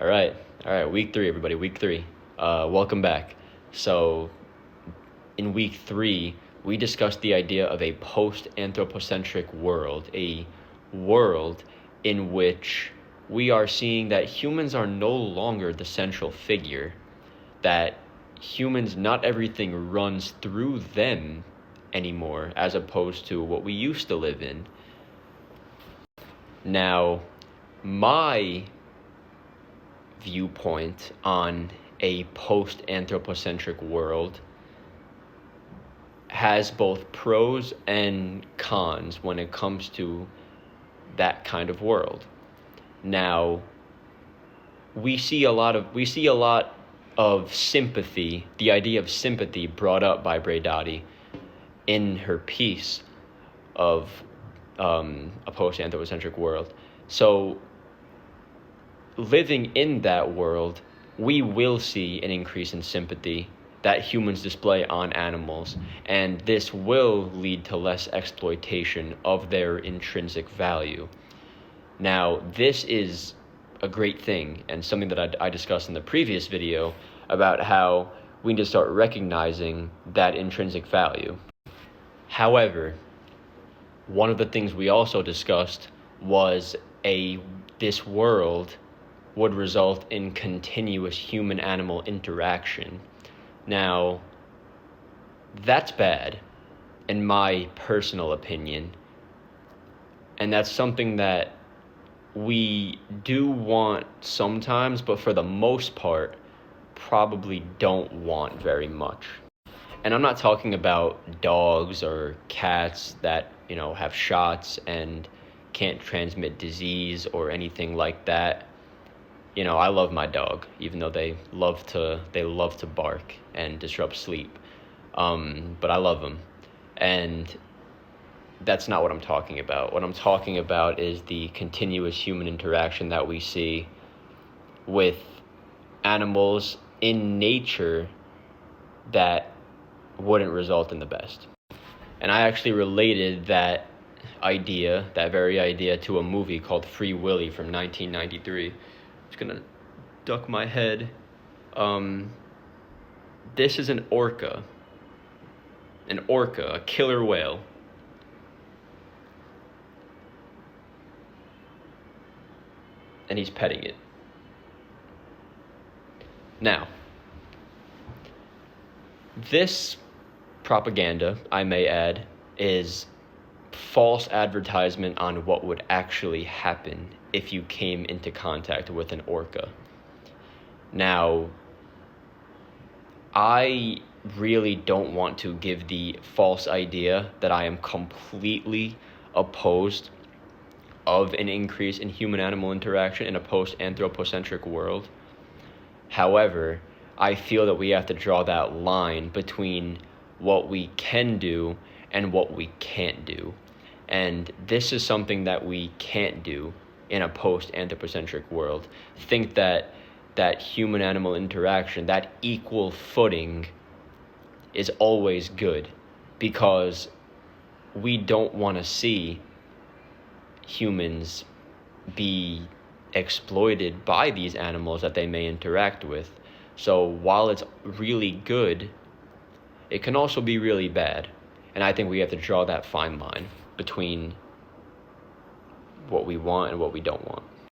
All right. Week 3, everybody. Week 3. Welcome back. So, in week 3, we discussed the idea of a post-anthropocentric world, a world in which we are seeing that humans are no longer the central figure, that humans, not everything runs through them anymore, as opposed to what we used to live in. Now, my viewpoint on a post-anthropocentric world has both pros and cons when it comes to that kind of world. Now, we see a lot of sympathy, the idea of sympathy brought up by Braidotti in her piece of a post-anthropocentric world. So, living in that world, we will see an increase in sympathy that humans display on animals, and this will lead to less exploitation of their intrinsic value. Now, this is a great thing, and something that I discussed in the previous video about how we need to start recognizing that intrinsic value. However, one of the things we also discussed was this world would result in continuous human-animal interaction. Now, that's bad, in my personal opinion, and that's something that we do want sometimes, but for the most part, probably don't want very much. And I'm not talking about dogs or cats that, have shots and can't transmit disease or anything like that. I love my dog, even though they love to bark and disrupt sleep. But I love them. And that's not what I'm talking about. What I'm talking about is the continuous human interaction that we see with animals in nature that wouldn't result in the best. And I actually related that very idea, to a movie called Free Willy from 1993. Just gonna duck my head. This is an orca, a killer whale. And he's petting it. Now, this propaganda, I may add, is false advertisement on what would actually happen if you came into contact with an orca. Now, I really don't want to give the false idea that I am completely opposed of an increase in human-animal interaction in a post-anthropocentric world. However, I feel that we have to draw that line between what we can do and what we can't do. And this is something that we can't do in a post-anthropocentric world. Think that human-animal interaction, that equal footing, is always good, because we don't want to see humans be exploited by these animals that they may interact with. So while it's really good, it can also be really bad. And I think we have to draw that fine line between what we want and what we don't want.